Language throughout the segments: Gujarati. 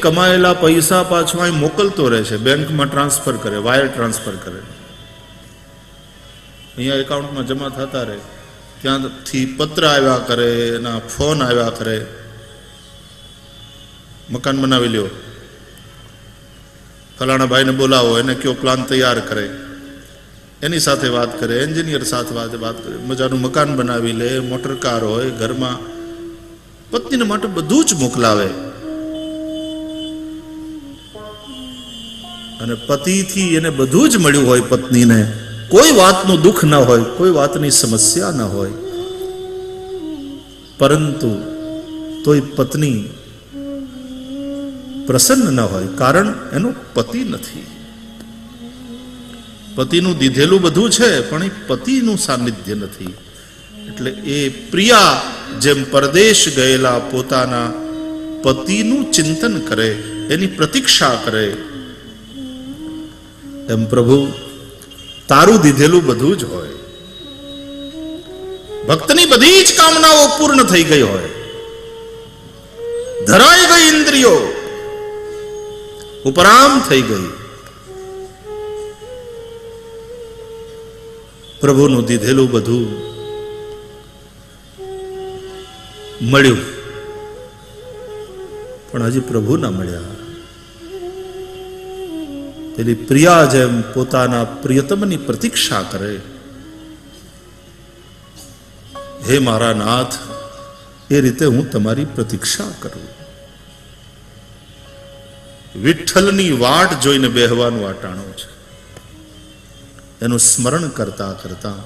કમાયેલા પૈસા પાછું અહીં મોકલતો રહે છે, બેંકમાં ટ્રાન્સફર કરે, વાયર ટ્રાન્સફર કરે, અહીંયા એકાઉન્ટમાં જમા થતા રહે, ત્યાંથી પત્ર આવ્યા કરે, એના ફોન આવ્યા કરે, મકાન બનાવી લ્યો, ફલાણા ભાઈને બોલાવો, એને કયો પ્લાન તૈયાર કરે, એની સાથે વાત કરે, એન્જિનિયર સાથે વાત કરે, મજાનું મકાન બનાવી લે, મોટર કાર હોય ઘરમાં, પત્નીને માટે બધું જ મોકલાવે. અને પતિથી એને બધું જ મળ્યું હોય, પત્નીને કોઈ વાતનું દુઃખ ન હોય, કોઈ વાતની સમસ્યા ન હોય, પરંતુ તોય પત્ની પ્રસન્ન ન હોય, કારણ એનો પતિ નથી. પતિનું દીધેલું બધું છે, પણ એ પતિનું સાનિધ્ય નથી. એટલે એ પ્રિયા જેમ પરદેશ ગયેલા પોતાના પતિનું ચિંતન કરે, એની પ્રતીક્ષા કરે, એમ પ્રભુ તારું દીધેલું બધું જ હોય. ભક્તની બધી જ કામનાઓ પૂર્ણ થઈ ગઈ હોય, ધરાઈ ગઈ ઇન્દ્રિયો, ઉપરામ થઈ ગઈ, પ્રભુનું દીધેલું બધું મળ્યું, પણ હજી પ્રભુ ના મળ્યા. તેની પ્રિયા જેમ પોતાના પ્રિયતમની પ્રતીક્ષા કરે, હે મારા નાથ, એ રીતે હું તમારી પ્રતીક્ષા કરું. વિઠ્ઠલની વાટ જોઈને બેહવાનું આ ટાણું છે. એનું સ્મરણ કરતા કરતા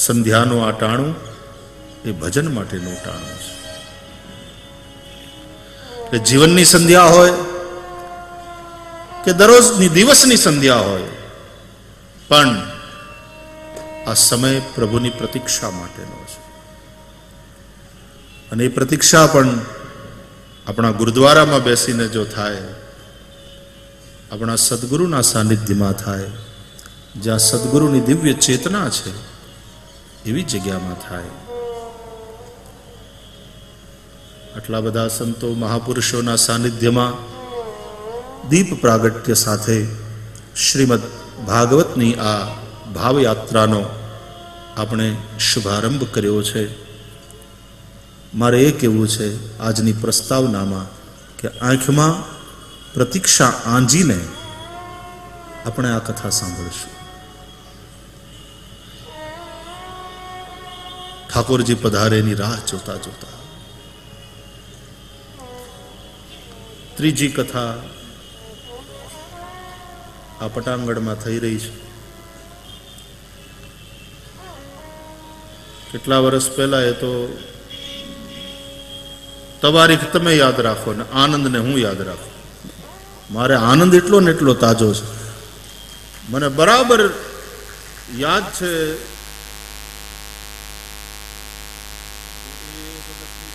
સંધ્યાનું આ ટાણું એ ભજન માટેનું ટાણું છે. કે જીવનની સંધ્યા હોય કે દરરોજની દિવસની સંધ્યા હોય, પણ આ સમય પ્રભુની પ્રતીક્ષા માટેનો છે. અને એ પ્રતીક્ષા પણ આપણા ગુરુદ્વારામાં બેસીને જો થાય, આપણા સદગુરુના સાનિધ્યમાં થાય, જ્યાં સદગુરુની દિવ્ય ચેતના છે એવી જગ્યામાં થાય. આટલા બધા સંતો મહાપુરુષોના સાનિધ્યમાં દીપ પ્રાગટ્ય સાથે શ્રીમદ ભાગવતની આ ભાવયાત્રાનો આપણે શુભારંભ કર્યો છે. મારે એ કહેવું છે આજની પ્રસ્તાવનામાં કે આંખમાં પ્રતીક્ષા આંજીને આપણે આ કથા સાંભળીશું. ઠાકોરજી પધારેની રાહ જોતા જોતા ત્રીજી કથા આ પટાંગણમાં થઈ રહી છે. કેટલા વર્ષ પહેલા એ તો તવારીખ તમે યાદ રાખો ને આનંદને હું યાદ રાખું. મારે આનંદ એટલો ને એટલો તાજો છે. મને બરાબર યાદ છે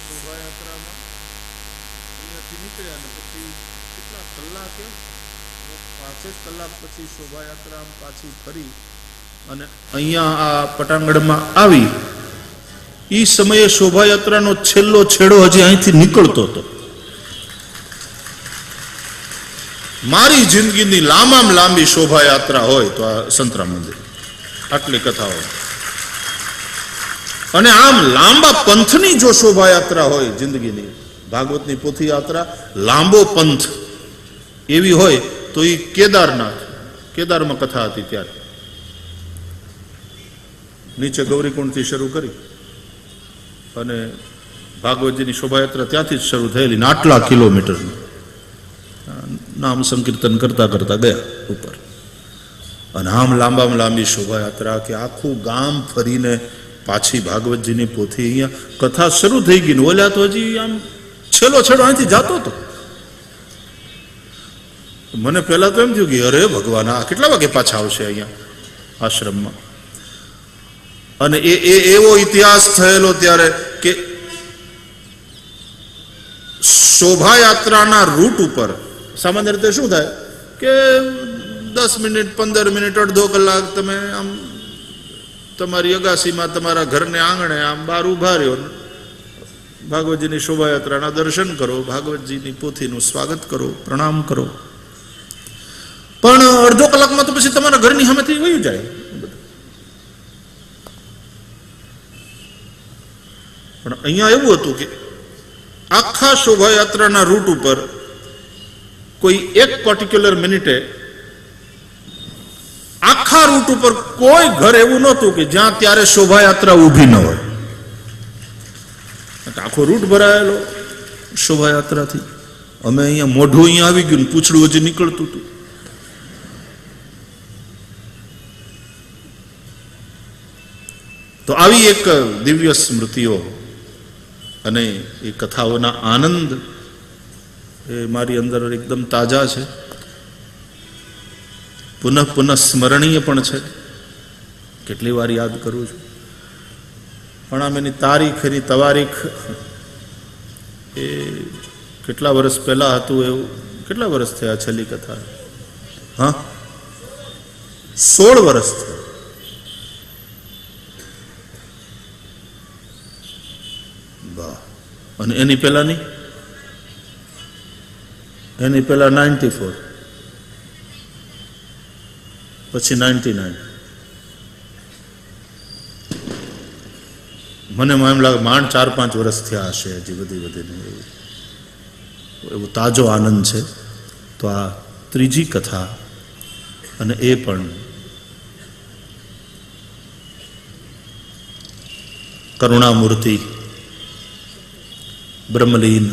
શોભાયાત્રામાં અહીંયાથી નીકળ્યા ને પછી કેટલા કલાકે 5 કલાક પછી શોભાયાત્રા પાછી ફરી અને અહીંયા આ પટાંગણમાં આવી. એ સમયે શોભાયાત્રાનો છેલ્લો છેડો હજી અહીંથી નીકળતો હતો. મારી જિંદગીની લાંબામાં લાંબી શોભાયાત્રા હોય તો આ સંતરામ મંદિર, આટલી કથાઓ. અને આમ લાંબા પંથની જો શોભાયાત્રા હોય જિંદગીની, ભાગવતની પોથી યાત્રા લાંબો પંથ એવી હોય તો એ કેદારમાં કથા હતી ત્યારે. નીચે ગૌરીકુંડથી શરૂ કરી અને ભાગવતજીની શોભાયાત્રા ત્યાંથી જ શરૂ થયેલી, આટલા કિલોમીટરની નામ સંકીર્તન કરતા કરતા ગયા ઉપર. અને આમ લાંબામાં લાંબી શોભાયાત્રા કે આખું ગામ ફરીને પાછી ભાગવતજીની પોથી અહીંયા કથા શરૂ થઈ ગઈ ને ઓલ્યા તો હજી આમ છેલ્લો છેડો અહીંથી જાતો હતો. મને પહેલા તો એમ થયું કે અરે ભગવાન આ કેટલા વાગે પાછા આવશે અહીંયા આશ્રમમાં. અને એ એવો ઇતિહાસ થયેલો ત્યારે કે શોભાયાત્રાના રૂટ ઉપર સામાન્ય રીતે શું થાય કે 10 મિનિટ 15 મિનિટ અડધો કલાક તમે આમ તમારી અગાસીમાં તમારા ઘરને આંગણે આમ બહાર ઉભા રહ્યો, ભાગવતજીની શોભાયાત્રાના દર્શન કરો, ભાગવતજીની પોથીનું સ્વાગત કરો, પ્રણામ કરો. પણ અડધો કલાકમાં તો પછી તમારા ઘરની સામેથી વયું જાય. પણ અહીંયા એવું હતું કે આખા શોભાયાત્રાના રૂટ ઉપર કોઈ એક પર્ટિક્યુલર મિનિટે આખા રૂટ ઉપર કોઈ ઘર એવું નહોતું કે જ્યાં ત્યારે શોભાયાત્રા ઊભી ન હોય. આખો રૂટ ભરાયેલો શોભાયાત્રાથી. અમે અહીંયા મોઢું અહીંયા આવી ગયું, પૂછડું હજી નીકળતું હતું. તો આવી એક દિવ્ય સ્મૃતિઓ અને એ કથાઓના આનંદ એ મારી અંદર એકદમ તાજા છે, પુનઃ પુનઃ સ્મરણીય પણ છે. કેટલી વાર યાદ કરું છું. પણ આમ એની તારીખ, એની તવારીખ એ કેટલા વર્ષ પહેલા હતું એવું. કેટલા વર્ષ થયા છેલ્લી કથા? હા, 16 વર્ષ થયા. અને એની પહેલાની 94, પછી 99. મને એમ લાગે માંડ 4-5 વર્ષ થયા હશે હજી વધીને. એવો તાજો આનંદ છે. તો આ ત્રીજી કથા, અને એ પણ કરુણામૂર્તિ બ્રહ્મલીન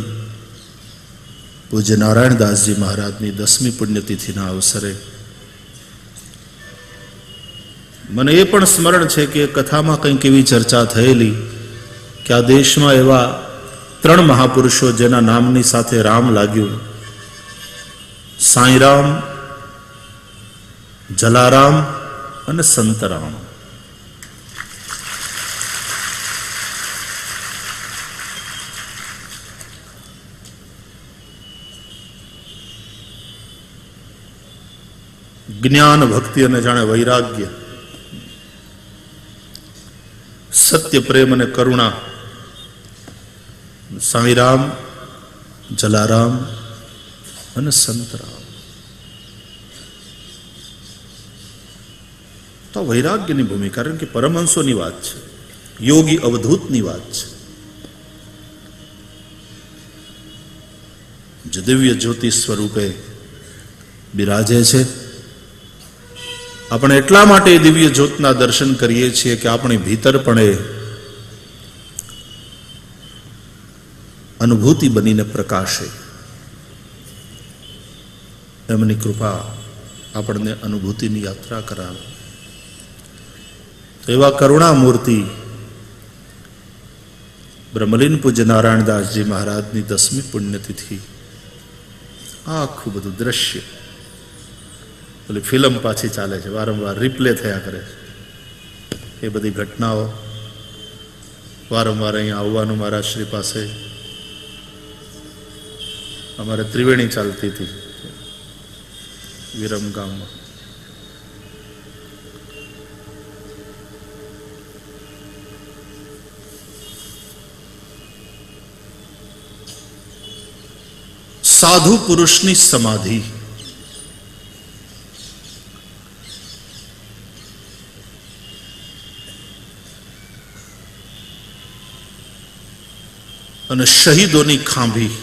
પૂજ્ય નારાયણદાસજી મહારાજની 10મી પુણ્યતિથિના અવસરે મને એ પણ સ્મરણ છે કે કથામાં કંઈક એવી ચર્ચા થયેલી કે આ દેશમાં એવા 3 મહાપુરુષો જેના નામની સાથે રામ લાગ્યું, સાંઈરામ, જલારામ અને સંતરામ. જ્ઞાન, ભક્તિ અને જાણે વૈરાગ્ય, સત્ય, પ્રેમ અને કરુણા, સાંઈરામ, જલારામ અને સંતરામ. તો વૈરાગ્યની ભૂમિકા, કારણ કે પરમહંસોની વાત છે, યોગી અવધૂતની વાત છે. જે દિવ્ય જ્યોતિ સ્વરૂપે બિરાજે છે. આપણે એટલા માટે દિવ્ય જ્યોતના દર્શન કરીએ છીએ કે આપણી ભીતર પણ એ અનુભૂતિ બનીને પ્રકાશે. એમની કૃપા આપણને અનુભૂતિની યાત્રા કરાવે. તો એવા કરુણામૂર્તિ બ્રહ્મલીન પૂજ્ય નારાયણદાસજી મહારાજની 10મી પુણ્યતિથિ, આખું બધું દ્રશ્ય, પેલી ફિલ્મ પાછી ચાલે છે, વારંવાર રિપ્લે થયા કરે છે. એ બધી ઘટનાઓ વારંવાર અહીંયા આવવાનું. મારા શ્રી પાસે અમારે ત્રિવેણી ચાલતી હતી વિરમ ગામમાં. સાધુ પુરુષની સમાધિ. અને શહીદોની ખાંભી.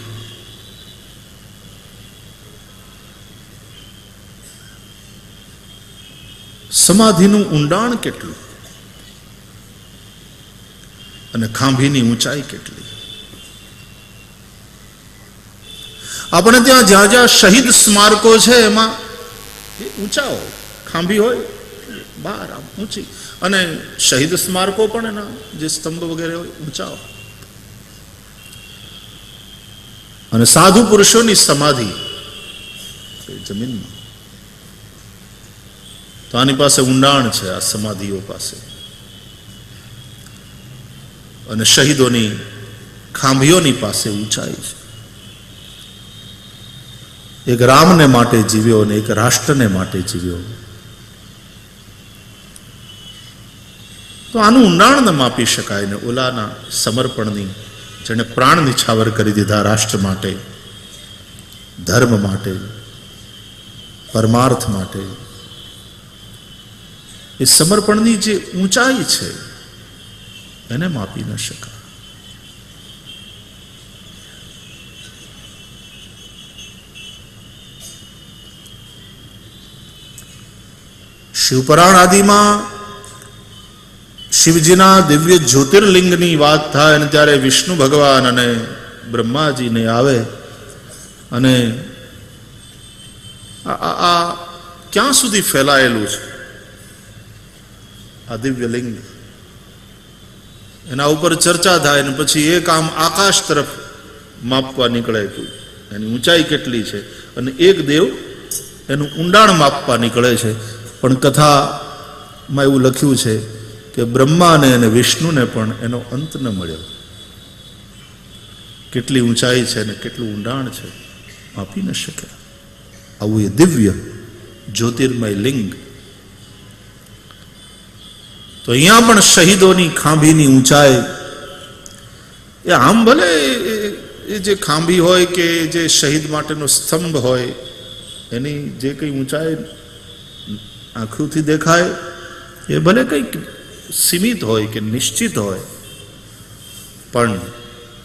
સમાધિનું ઊંડાણ કેટલું અને ખાંભીની ઊંચાઈ કેટલી. આપણે ત્યાં જ્યાં જ્યાં શહીદ સ્મારકો છે એમાં ઊંચા હોય, ખાંભી હોય બહાર આમ ઊંચી, અને શહીદ સ્મારકો પણ એના જે સ્તંભ વગેરે હોય ઊંચા હોય. અને સાધુ પુરુષોની સમાધિ જમીનમાં. તો આની પાસે ઊંડાણ છે, આ સમાધિઓ પાસે. અને શહીદોની ખાંભીઓની પાસે ઊંચાઈ છે. એક રામને માટે જીવ્યો અને એક રાષ્ટ્રને માટે જીવ્યો. તો આનું ઊંડાણ ન માપી શકાય ને ઓલાના સમર્પણની જેણે પ્રાણ નિછાવર કરી દીધા રાષ્ટ્ર માટે, ધર્મ માટે, પરમાર્થ માટે. એ સમર્પણની જે ઊંચાઈ છે એને માપી ન શકાય. શિવપુરાણ આદિમાં શિવજીના દિવ્ય જ્યોતિર્લિંગની વાત થાય અને ત્યારે વિષ્ણુ ભગવાન અને બ્રહ્માજીને આવે અને આ ક્યાં સુધી ફેલાયેલું છે આ દિવ્ય લિંગ, એના ઉપર ચર્ચા થાય અને પછી એક આમ આકાશ તરફ માપવા નીકળે એની ઊંચાઈ કેટલી છે, અને એક દેવ એનું ઊંડાણ માપવા નીકળે છે. પણ કથામાં એવું લખ્યું છે કે બ્રહ્માને અને વિષ્ણુને પણ એનો અંત ન મળ્યો. કેટલી ઊંચાઈ છે ને કેટલું ઊંડાણ છે માપી ન શક્યા. આવું એ દિવ્ય જ્યોતિર્મય લિંગ. તો અહીંયા પણ શહીદોની ખાંભીની ઊંચાઈ, એ આમ ભલે એ જે ખાંભી હોય કે જે શહીદ માટેનો સ્તંભ હોય એની જે કંઈ ઊંચાઈ આંખોથી દેખાય એ ભલે કંઈક સીમિત હોય કે નિશ્ચિત હોય, પણ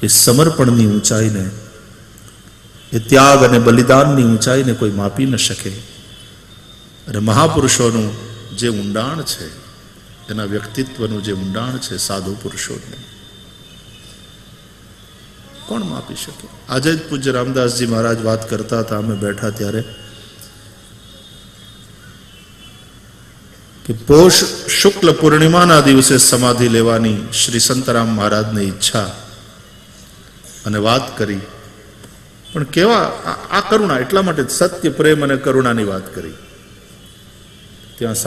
એ સમર્પણની ઊંચાઈને, એ ત્યાગ અને બલિદાનની ઊંચાઈને કોઈ માપી ન શકે. અને મહાપુરુષોનું જે ઊંડાણ છે, એના વ્યક્તિત્વનું જે ઊંડાણ છે, સાધુ પુરુષોનું કોણ માપી શકે? આજે જ પૂજ્ય રામદાસજી મહારાજ વાત કરતા હતા, અમે બેઠા ત્યારે, કે પોષ શુક્લ પૂર્ણિમાના દિવસે સમાધિ લેવાની શ્રી સંતરામ મહારાજની ઈચ્છા અને વાત કરી. પણ કેવા આ કરુણા, એટલા માટે સત્ય, પ્રેમ અને કરુણાની વાત કરી. ત્યાં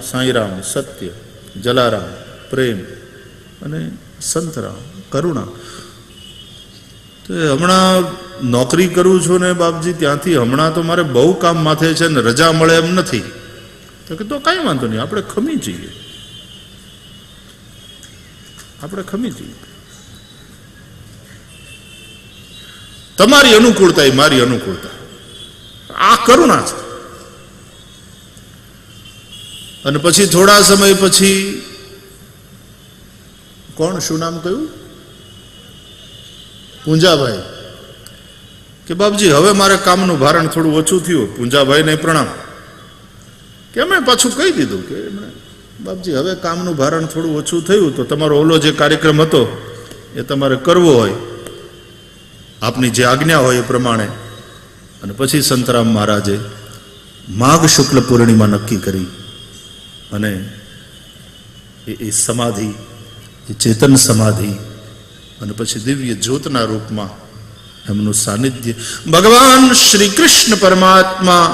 સાંઈરામ સત્ય, જલારામ પ્રેમ અને સંતરામ કરુણા. તો હમણાં નોકરી કરું છું ને બાપજી, ત્યાંથી હમણાં તો મારે બહુ કામ માથે છે ને રજા મળે એમ નથી. તો કે તો કાંઈ વાંધો નહીં, આપણે ખમી જઈએ, આપણે ખમી જઈએ. તમારી અનુકૂળતા એ મારી અનુકૂળતા, આ કરુણા છે. અને પછી થોડા સમય પછી કોણ, શું નામ કહ્યું, પૂંજાભાઈ, કે બાપજી હવે મારે કામનું ભારણ થોડું ઓછું થયું. પૂંજાભાઈને પ્રણામ. કે અમે પાછું કહી દીધું કે બાપજી હવે કામનું ભારણ થોડું ઓછું થયું, તો તમારો ઓલો જે કાર્યક્રમ હતો એ તમારે કરવો હોય, આપની જે આજ્ઞા હોય એ પ્રમાણે. અને પછી સંતરામ મહારાજે માઘ શુક્લ પૂર્ણિમા નક્કી કરી અને એ સમાધિ, એ ચેતન સમાધિ, અને પછી દિવ્ય જ્યોતના રૂપમાં એમનું સાનિધ્ય. ભગવાન શ્રી કૃષ્ણ પરમાત્મા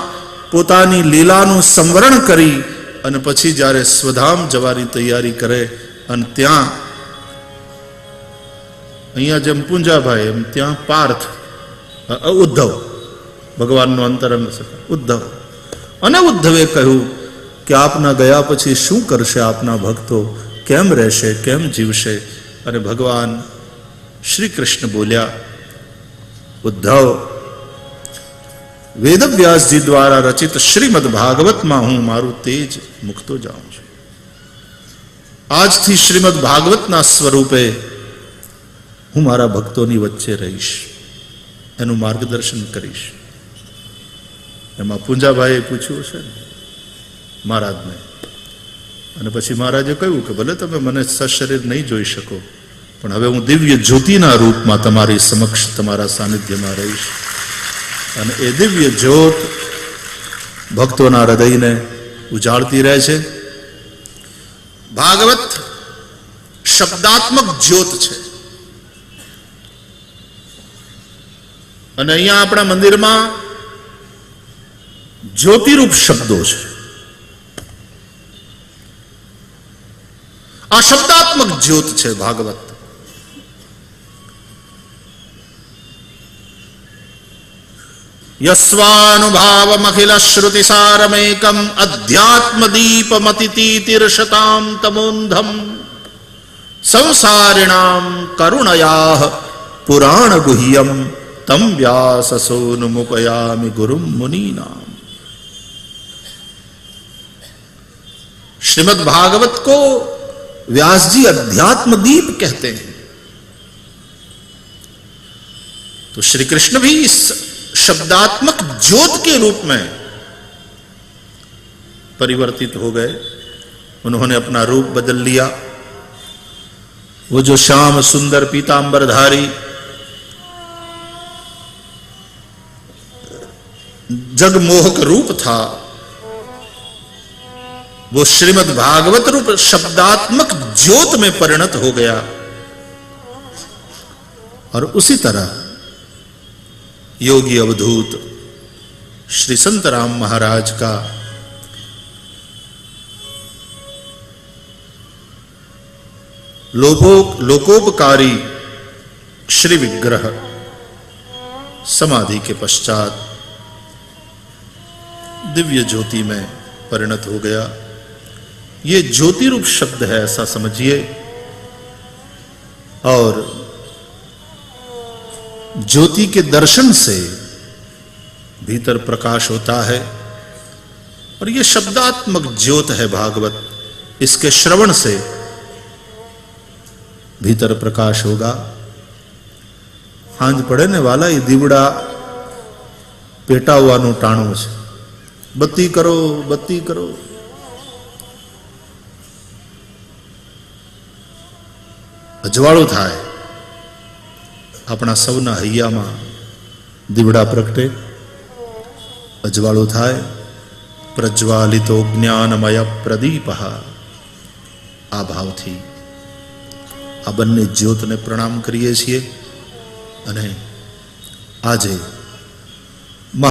પોતાની લીલાનું સંવરણ કરી અને પછી જ્યારે સ્વધામ જવાની તૈયારી કરે, અને ત્યાં અહીંયા જેમ પૂંજાભાઈ એમ ત્યાં પાર્થ, ઉદ્ધવ, ભગવાનનો અંતરંગ ઉદ્ધવ. અને ઉદ્ધવે કહ્યું કે આપના ગયા પછી શું કરશે આપના ભક્તો, કેમ રહેશે, કેમ જીવશે? અને ભગવાન શ્રી કૃષ્ણ બોલ્યા, ઉદ્ધવ, વેદવ્યાસજી દ્વારા રચિત શ્રીમદ ભાગવતમાં હું મારું તેજ મૂકતો જાઉં છું. આજથી શ્રીમદ ભાગવતના સ્વરૂપે હું મારા ભક્તોની વચ્ચે રહીશ, એનું માર્ગદર્શન કરીશ. એમાં પૂંજાભાઈએ પૂછ્યું છે ને મહારાજને, અને પછી મહારાજે કહ્યું કે ભલે તમે મને સશરીર નહીં જોઈ શકો, પણ હવે હું દિવ્ય જ્યોતિના રૂપમાં તમારી સમક્ષ, તમારા સાનિધ્યમાં રહીશ. અને એ દિવ્ય જ્યોત ભક્તોના હૃદયને ઉજાળતી રહે છે. ભાગવત શબ્દાત્મક જ્યોત છે. અને અહીંયા આપણા મંદિરમાં જ્યોતિરૂપ શબ્દો છે. આ શબ્દાત્મક જ્યોત છે ભાગવત. યસ્વાનુભાવમખિલ શ્રુતિસારમેકમ અધ્યાત્મદીપમતિતીતિર્ષતામ તમોંધમ સંસારિણામ કરુણયાઃ पुराण गुह्यम तम व्यास सोनुमुपयामि गुरुम मुनीनाम। श्रीमद् भागवत को व्यास जी अध्यात्म दीप कहते हैं। तो श्री कृष्ण भी इस शब्दात्मक ज्योत के रूप में परिवर्तित हो गए। उन्होंने अपना रूप बदल लिया। वो जो श्याम सुंदर पीतांबरधारी जगमोहक रूप था, वो श्रीमद् भागवत रूप शब्दात्मक ज्योत में परिणत हो गया। और उसी तरह योगी अवधूत श्री संत राम महाराज का लोकोपकारी श्री विग्रह समाधि के पश्चात दिव्य ज्योति में परिणत हो गया। ये ज्योति रूप शब्द है, ऐसा समझिए। और ज्योति के दर्शन से भीतर प्रकाश होता है। और ये शब्दात्मक ज्योत है भागवत। इसके श्रवण से भीतर प्रकाश होगा। हांज पड़े ने वाला ये दीवड़ा पेटा हुआ नु टाणु छे। बत्ती करो, बत्ती करो। अजवाळो थाय। अपना सौना हૈયામાં દીવડા પ્રગટે, અજવાળો થાય। પ્રજ્વાલિતો જ્ઞાનમય પ્રદીપઃ। આ ભાવથી આ બંને જ્યોતને પ્રણામ કરીએ છીએ। અને આજે